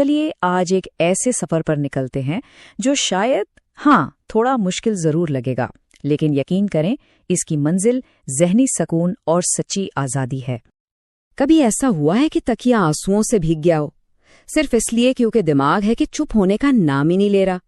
चलिए आज एक ऐसे सफर पर निकलते हैं जो शायद थोड़ा मुश्किल जरूर लगेगा, लेकिन यकीन करें इसकी मंजिल ज़हनी सुकून और सच्ची आज़ादी है। कभी ऐसा हुआ है कि तकिया आंसुओं से भीग गया हो, सिर्फ इसलिए क्योंकि दिमाग है कि चुप होने का नाम ही नहीं ले रहा।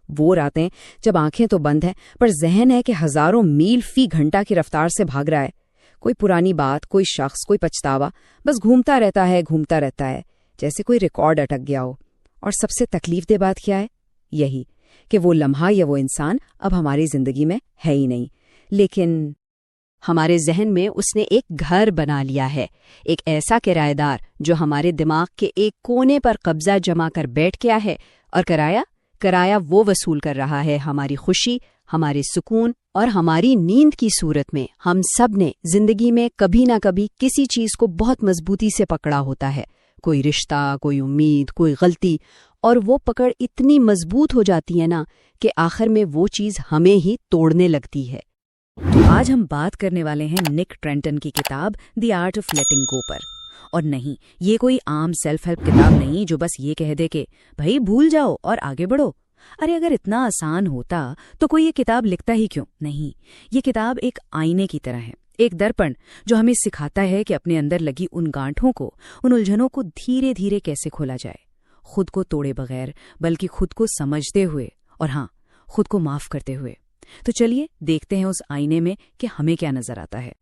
वो रातें जब आंखें तो बंद हैं पर जहन है कि हजारों मील फी घंटा की रफ्तार से भाग रहा है। कोई पुरानी बात, कोई शख्स, कोई पछतावा बस घूमता रहता है, जैसे कोई रिकॉर्ड अटक गया हो। और सबसे तकलीफदेह बात क्या है? यही कि वो लम्हा या वो इंसान अब हमारी जिंदगी में है ही नहीं, लेकिन हमारे जहन में उसने एक घर बना लिया है, एक ऐसा किराएदार जो हमारे दिमाग के एक कोने पर कब्जा जमा कर बैठ गया है और किराया वो वसूल कर रहा है हमारी खुशी, हमारे सुकून और हमारी नींद की सूरत में। हम सब ने जिंदगी में कभी ना कभी किसी चीज को बहुत मजबूती से पकड़ा होता है, कोई रिश्ता, कोई उम्मीद, कोई गलती, और वो पकड़ इतनी मजबूत हो जाती है ना कि आखिर में वो चीज हमें ही तोड़ने लगती है। तो आज हम बात करने वाले हैं निक ट्रेंटन की किताब द आर्ट ऑफ लेटिंग गो पर। और नहीं, ये कोई आम सेल्फ हेल्प किताब नहीं जो बस ये कह दे कि भाई भूल जाओ और आगे बढ़ो। अरे अगर इतना आसान होता तो कोई ये किताब लिखता ही क्यों? नहीं, ये किताब एक आईने की तरह है, एक दर्पण जो हमें सिखाता है कि अपने अंदर लगी उन गांठों को, उन उलझनों को धीरे धीरे कैसे खोला जाए, खुद को तोड़े बगैर बल्कि खुद को समझते हुए और खुद को माफ करते हुए। तो चलिए देखते हैं उस आईने में कि हमें क्या नजर आता है।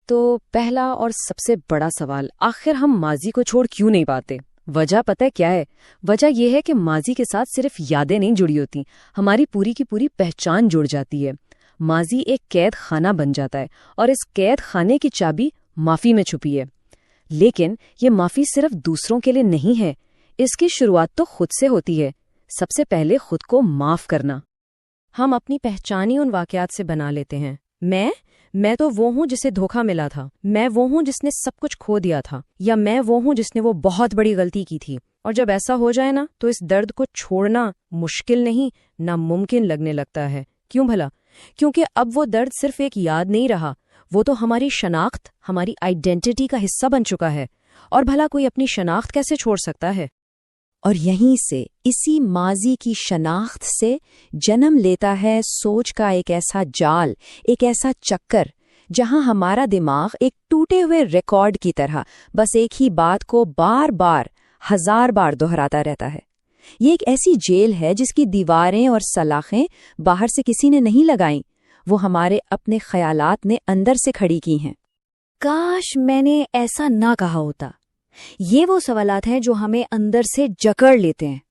तो पहला और सबसे बड़ा सवाल, आखिर हम माजी को छोड़ क्यों नहीं पाते? वजह पता है क्या है? वजह यह है कि माजी के साथ सिर्फ यादें नहीं जुड़ी होती, हमारी पूरी की पूरी पहचान जुड़ जाती है। माजी एक कैद खाना बन जाता है और इस कैद खाने की चाबी माफी में छुपी है। लेकिन ये माफी सिर्फ दूसरों के लिए नहीं है, इसकी शुरुआत तो खुद से होती है। सबसे पहले खुद को माफ करना। हम अपनी पहचान ही उन वाकयात से बना लेते हैं। मैं तो वो हूँ जिसे धोखा मिला था, मैं वो हूँ जिसने सब कुछ खो दिया था, या मैं वो हूँ जिसने वो बहुत बड़ी गलती की थी। और जब ऐसा हो जाए ना तो इस दर्द को छोड़ना मुश्किल नहीं, नामुमकिन लगने लगता है। क्यों भला? क्योंकि अब वो दर्द सिर्फ एक याद नहीं रहा, वो तो हमारी शनाख्त, हमारी आइडेंटिटी का हिस्सा बन चुका है। और भला कोई अपनी शनाख्त कैसे छोड़ सकता है? और यहीं से, इसी माजी की शनाख्त से जन्म लेता है सोच का एक ऐसा जाल, एक ऐसा चक्कर जहां हमारा दिमाग एक टूटे हुए रिकॉर्ड की तरह बस एक ही बात को बार बार, हजार बार दोहराता रहता है। ये एक ऐसी जेल है जिसकी दीवारें और सलाखें बाहर से किसी ने नहीं लगाई, वो हमारे अपने ख्यालात ने अंदर से खड़ी की हैं। काश मैंने ऐसा ना कहा होता। ये वो सवालात हैं जो हमें अंदर से जकड़ लेते हैं।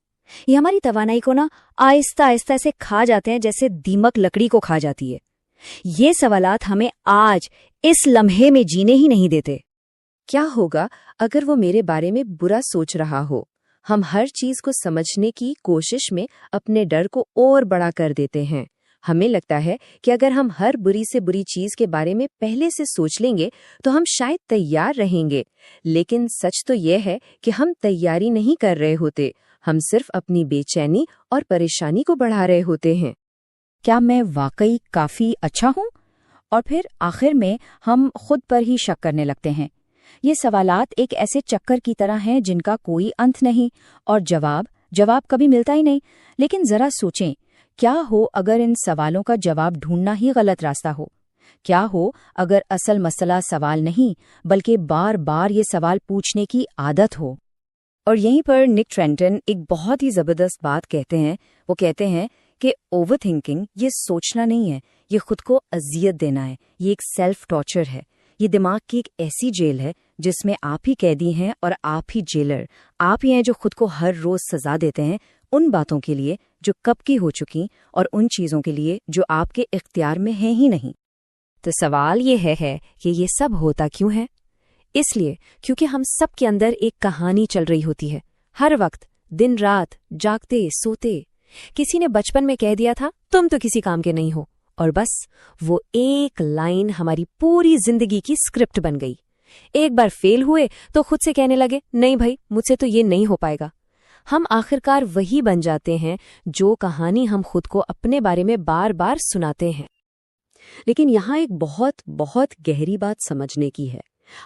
ये हमारी तवानाई को ना आहिस्ता आहिस्ता से खा जाते हैं, जैसे दीमक लकड़ी को खा जाती है। ये सवालात हमें आज इस लम्हे में जीने ही नहीं देते। क्या होगा अगर वो मेरे बारे में बुरा सोच रहा हो? हम हर चीज को समझने की कोशिश में अपने डर को और बड़ा कर देते हैं। हमें लगता है कि अगर हम हर बुरी से बुरी चीज के बारे में पहले से सोच लेंगे तो हम शायद तैयार रहेंगे। लेकिन सच तो यह है कि हम तैयारी नहीं कर रहे होते, हम सिर्फ अपनी बेचैनी और परेशानी को बढ़ा रहे होते हैं। क्या मैं वाकई काफी अच्छा हूँ? और फिर आखिर में हम खुद पर ही शक करने लगते हैं। ये सवालात एक ऐसे चक्कर की तरह हैं जिनका कोई अंत नहीं और जवाब कभी मिलता ही नहीं। लेकिन जरा सोचें, क्या हो अगर इन सवालों का जवाब ढूंढना ही गलत रास्ता हो? क्या हो अगर असल मसला सवाल नहीं बल्कि बार बार ये सवाल पूछने की आदत हो? और यहीं पर निक ट्रेंटन एक बहुत ही जबरदस्त बात कहते हैं। वो कहते हैं कि ओवरथिंकिंग ये सोचना नहीं है, ये खुद को अजियत देना है, ये एक सेल्फ टॉर्चर है। ये दिमाग की एक ऐसी जेल है जिसमें आप ही कैदी हैं और आप ही जेलर। आप ही हैं जो खुद को हर रोज सजा देते हैं उन बातों के लिए जो कब की हो चुकी और उन चीजों के लिए जो आपके इख्तियार में हैं ही नहीं। तो सवाल ये है कि ये सब होता क्यों है? इसलिए क्योंकि हम सब के अंदर एक कहानी चल रही होती है, हर वक्त, दिन रात, जागते सोते। किसी ने बचपन में कह दिया था तुम तो किसी काम के नहीं हो, और बस वो एक लाइन हमारी पूरी जिंदगी की स्क्रिप्ट बन गई। एक बार फेल हुए तो खुद से कहने लगे नहीं भाई मुझसे तो ये नहीं हो पाएगा। हम आखिरकार वही बन जाते हैं जो कहानी हम खुद को अपने बारे में बार बार सुनाते हैं। लेकिन यहाँ एक बहुत बहुत गहरी बात समझने की है।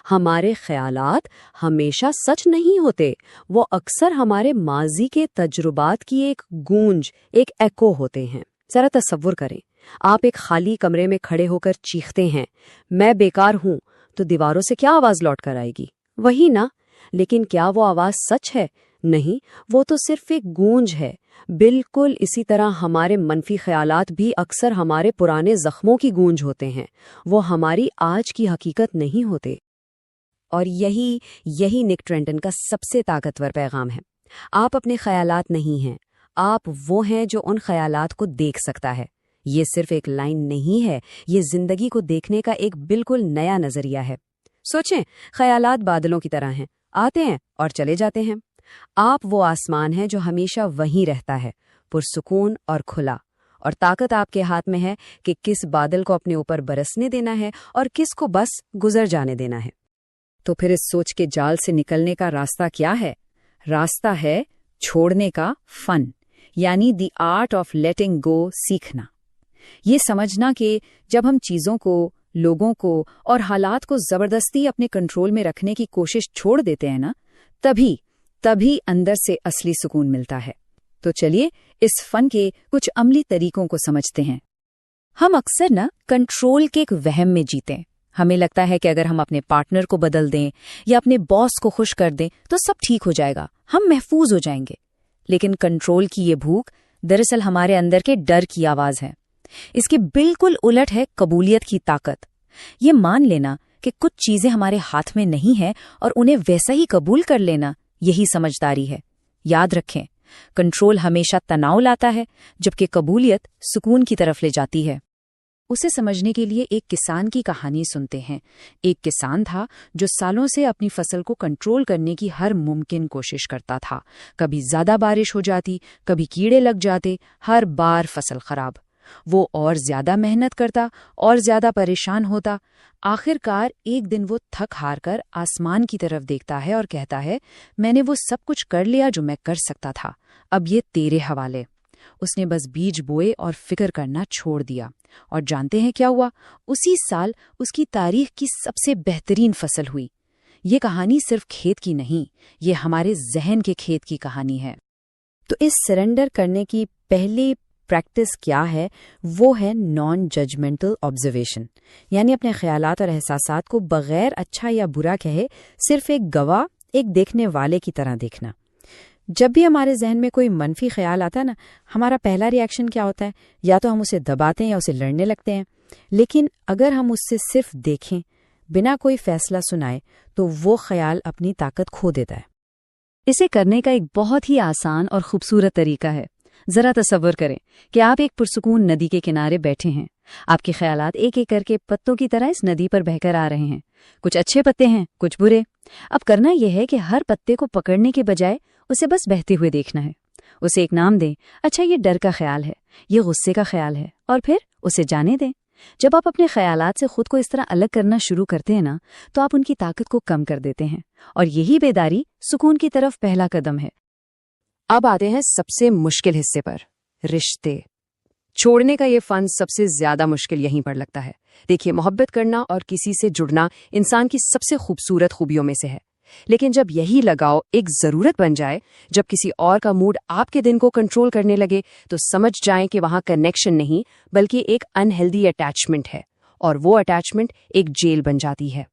हमारे ख्यालात हमेशा सच नहीं होते, वो अक्सर हमारे माजी के तजुर्बात की एक गूंज, एक एको होते हैं। जरा तसव्वुर करें, आप एक खाली कमरे में खड़े होकर चीखते हैं, मैं बेकार हूं, तो दीवारों से क्या आवाज लौट कर आएगी? वही ना। लेकिन क्या वो आवाज सच है? नहीं, वो तो सिर्फ एक गूंज है। बिल्कुल इसी तरह हमारे मनफी ख्यालात भी अक्सर हमारे पुराने जख्मों की गूंज होते हैं, वो हमारी आज की हकीकत नहीं होते। और यही निक ट्रेंटन का सबसे ताकतवर पैगाम है। आप अपने ख्यालात नहीं हैं, आप वो हैं जो उन ख्यालात को देख सकता है। ये सिर्फ एक लाइन नहीं है, ये जिंदगी को देखने का एक बिल्कुल नया नजरिया है। सोचें, ख्यालात बादलों की तरह हैं, आते हैं और चले जाते हैं। आप वो आसमान है जो हमेशा वहीं रहता है, पुरसुकून और खुला, और ताकत आपके हाथ में है कि किस बादल को अपने ऊपर बरसने देना है और किस को बस गुजर जाने देना है। तो फिर इस सोच के जाल से निकलने का रास्ता क्या है? रास्ता है छोड़ने का फन, यानी द आर्ट ऑफ लेटिंग गो सीखना। ये समझना कि जब हम चीज़ों को, लोगों को और हालात को जबरदस्ती अपने कंट्रोल में रखने की कोशिश छोड़ देते हैं ना, तभी अंदर से असली सुकून मिलता है। तो चलिए इस फन के कुछ अमली तरीकों को समझते हैं। हम अक्सर ना कंट्रोल के एक वहम में जीते हैं। हमें लगता है कि अगर हम अपने पार्टनर को बदल दें या अपने बॉस को खुश कर दें तो सब ठीक हो जाएगा, हम महफूज हो जाएंगे। लेकिन कंट्रोल की ये भूख दरअसल हमारे अंदर के डर की आवाज है। इसके बिल्कुल उलट है कबूलियत की ताकत। ये मान लेना कि कुछ चीजें हमारे हाथ में नहीं है और उन्हें वैसा ही कबूल कर लेना, यही समझदारी है। याद रखें, कंट्रोल हमेशा तनाव लाता है, जबकि कबूलियत सुकून की तरफ ले जाती है। उसे समझने के लिए एक किसान की कहानी सुनते हैं। एक किसान था जो सालों से अपनी फसल को कंट्रोल करने की हर मुमकिन कोशिश करता था। कभी ज्यादा बारिश हो जाती, कभी कीड़े लग जाते, हर बार फसल खराब। वो और ज्यादा मेहनत करता और ज्यादा परेशान होता। आखिरकार एक दिन वो थक हार कर आसमान की तरफ देखता है और कहता है, मैंने वो सब कुछ कर लिया जो मैं कर सकता था, अब ये तेरे हवाले। उसने बस बीज बोए और फिक्र करना छोड़ दिया। और जानते हैं क्या हुआ? उसी साल उसकी तारीख की सबसे बेहतरीन फसल हुई। ये कहानी सिर्फ खेत की नहीं, ये हमारे जहन के खेत की कहानी है। तो इस सरेंडर करने की पहली प्रैक्टिस क्या है? वो है नॉन जजमेंटल ऑब्जर्वेशन, यानी अपने ख्यालात और एहसासात को बगैर अच्छा या बुरा कहे सिर्फ एक गवाह, एक देखने वाले की तरह देखना। जब भी हमारे जहन में कोई मनफी ख्याल आता है ना, हमारा पहला रिएक्शन क्या होता है? या तो हम उसे दबाते हैं या उसे लड़ने लगते हैं। लेकिन अगर हम उससे सिर्फ देखें, बिना कोई फैसला सुनाए, तो वो ख्याल अपनी ताकत खो देता है। इसे करने का एक बहुत ही आसान और खूबसूरत तरीका है। जरा तसव्वुर करें कि आप एक पुरसुकून नदी के किनारे बैठे हैं। आपके ख्यालात एक एक करके पत्तों की तरह इस नदी पर बहकर आ रहे हैं। कुछ अच्छे पत्ते हैं, कुछ बुरे। अब करना यह है कि हर पत्ते को पकड़ने के बजाय उसे बस बहते हुए देखना है। उसे एक नाम दें। अच्छा, ये डर का ख्याल है, ये गुस्से का ख्याल है, और फिर उसे जाने दें। जब आप अपने ख्यालात से खुद को इस तरह अलग करना शुरू करते हैं ना, तो आप उनकी ताकत को कम कर देते हैं, और यही बेदारी सुकून की तरफ पहला कदम है। अब आते हैं सबसे मुश्किल हिस्से पर, रिश्ते। छोड़ने का ये फन सबसे ज्यादा मुश्किल यहीं पर लगता है। देखिए, मोहब्बत करना और किसी से जुड़ना इंसान की सबसे खूबसूरत खूबियों में से है। लेकिन जब यही लगाव एक जरूरत बन जाए, जब किसी और का मूड आपके दिन को कंट्रोल करने लगे, तो समझ जाएं कि वहां कनेक्शन नहीं बल्कि एक अनहेल्दी अटैचमेंट है, और वो अटैचमेंट एक जेल बन जाती है।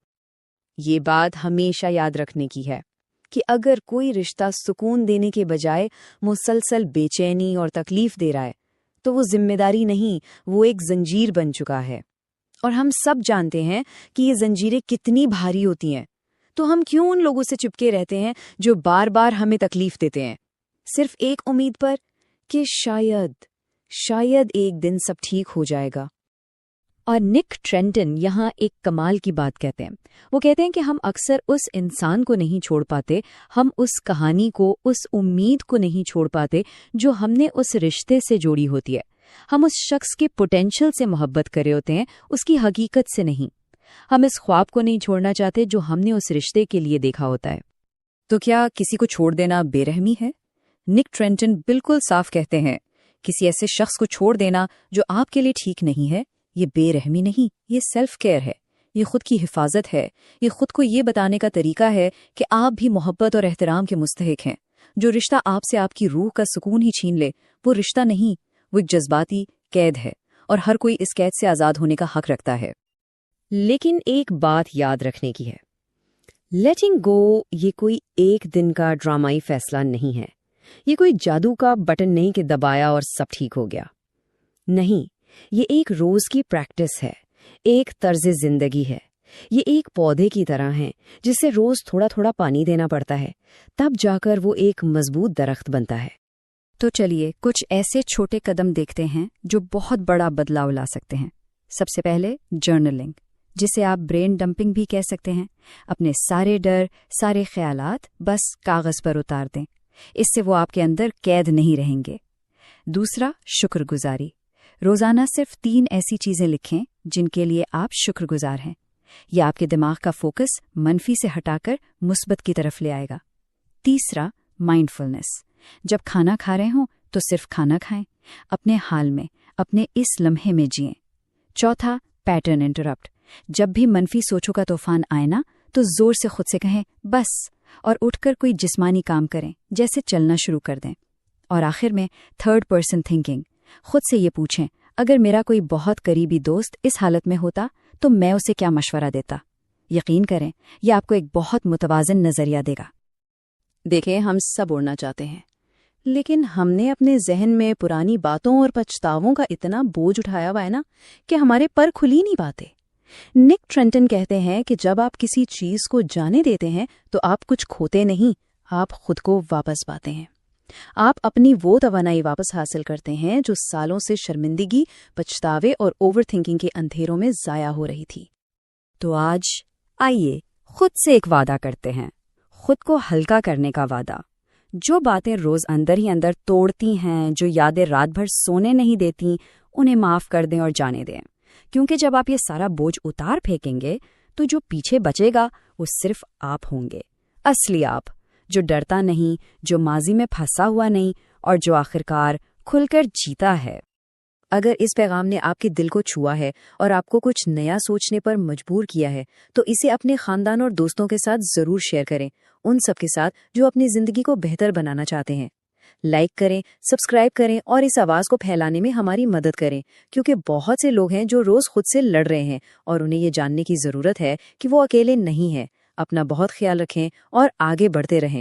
ये बात हमेशा याद रखने की है कि अगर कोई रिश्ता सुकून देने के बजाय मुसलसल बेचैनी और तकलीफ दे रहा है, तो वो जिम्मेदारी नहीं, वो एक जंजीर बन चुका है। और हम सब जानते हैं कि ये जंजीरें कितनी भारी होती हैं। तो हम क्यों उन लोगों से चिपके रहते हैं जो बार बार हमें तकलीफ देते हैं, सिर्फ एक उम्मीद पर कि शायद एक दिन सब ठीक हो जाएगा। और निक ट्रेंटन यहाँ एक कमाल की बात कहते हैं। वो कहते हैं कि हम अक्सर उस इंसान को नहीं छोड़ पाते, हम उस कहानी को, उस उम्मीद को नहीं छोड़ पाते जो हमने उस रिश्ते से जोड़ी होती है। हम उस शख्स के पोटेंशियल से मोहब्बत कर रहे होते हैं, उसकी हकीकत से नहीं। हम इस ख्वाब को नहीं छोड़ना चाहते जो हमने उस रिश्ते के लिए देखा होता है। तो क्या किसी को छोड़ देना बेरहमी है? निक ट्रेंटन बिल्कुल साफ कहते हैं, किसी ऐसे शख्स को छोड़ देना जो आपके लिए ठीक नहीं है, ये बेरहमी नहीं, ये सेल्फ केयर है। ये खुद की हिफाजत है, ये खुद को ये बताने का तरीका है कि आप भी मोहब्बत और एहतराम के मुस्तहिक हैं। जो रिश्ता आपसे आपकी रूह का सुकून ही छीन ले, वो रिश्ता नहीं, वो एक जज्बाती कैद है, और हर कोई इस कैद से आज़ाद होने का हक रखता है। लेकिन एक बात याद रखने की है, लेटिंग गो ये कोई एक दिन का ड्रामाई फैसला नहीं है। ये कोई जादू का बटन नहीं कि दबाया और सब ठीक हो गया। नहीं, ये एक रोज की प्रैक्टिस है, एक तर्ज जिंदगी है। ये एक पौधे की तरह है जिसे रोज थोड़ा थोड़ा पानी देना पड़ता है, तब जाकर वो एक मजबूत दरख्त बनता है। तो चलिए कुछ ऐसे छोटे कदम देखते हैं जो बहुत बड़ा बदलाव ला सकते हैं। सबसे पहले जर्नलिंग, जिसे आप ब्रेन डंपिंग भी कह सकते हैं। अपने सारे डर, सारे ख्यालात बस कागज पर उतार दें। इससे वो आपके अंदर कैद नहीं रहेंगे। दूसरा, शुक्रगुजारी। रोजाना सिर्फ 3 ऐसी चीजें लिखें जिनके लिए आप शुक्रगुजार हैं। यह आपके दिमाग का फोकस मनफी से हटाकर मुस्बत की तरफ ले आएगा। तीसरा, माइंडफुलनेस। जब खाना खा रहे हों तो सिर्फ खाना खाएं, अपने हाल में, अपने इस लम्हे में जिएं। चौथा, पैटर्न इंटरप्ट। जब भी मनफी सोचों का तूफान आए ना, तो जोर से खुद से कहें बस, और उठकर कोई जिस्मानी काम करें, जैसे चलना शुरू कर दें। और आखिर में थर्ड पर्सन थिंकिंग। खुद से ये पूछें, अगर मेरा कोई बहुत करीबी दोस्त इस हालत में होता तो मैं उसे क्या मशवरा देता। यकीन करें, यह आपको एक बहुत मुतवाज़िन नज़रिया देगा। देखें, हम सब उड़ना चाहते हैं, लेकिन हमने अपने जहन में पुरानी बातों और पछतावों का इतना बोझ उठाया हुआ है ना कि हमारे पर खुल ही नहीं पाते। निक ट्रेंटन कहते हैं कि जब आप किसी चीज को जाने देते हैं तो आप कुछ खोते नहीं, आप खुद को वापस पाते हैं। आप अपनी वो तवानाई वापस हासिल करते हैं जो सालों से शर्मिंदगी, पछतावे और ओवरथिंकिंग के अंधेरों में जाया हो रही थी। तो आज आइए खुद से एक वादा करते हैं, खुद को हल्का करने का वादा। जो बातें रोज अंदर ही अंदर तोड़ती हैं, जो यादें रात भर सोने नहीं देती, उन्हें माफ कर दें और जाने दें। क्योंकि जब आप ये सारा बोझ उतार फेंकेंगे तो जो पीछे बचेगा वो सिर्फ आप होंगे, असली आप, जो डरता नहीं, जो माजी में फंसा हुआ नहीं, और जो आखिरकार खुलकर जीता है। अगर इस पैगाम ने आपके दिल को छुआ है और आपको कुछ नया सोचने पर मजबूर किया है, तो इसे अपने खानदान और दोस्तों के साथ जरूर शेयर करें, उन सब के साथ जो अपनी जिंदगी को बेहतर बनाना चाहते हैं। लाइक करें, सब्सक्राइब करें और इस आवाज को फैलाने में हमारी मदद करें, क्योंकि बहुत से लोग हैं जो रोज खुद से लड़ रहे हैं और उन्हें ये जानने की जरूरत है कि वो अकेले नहीं हैं। अपना बहुत ख्याल रखें और आगे बढ़ते रहें।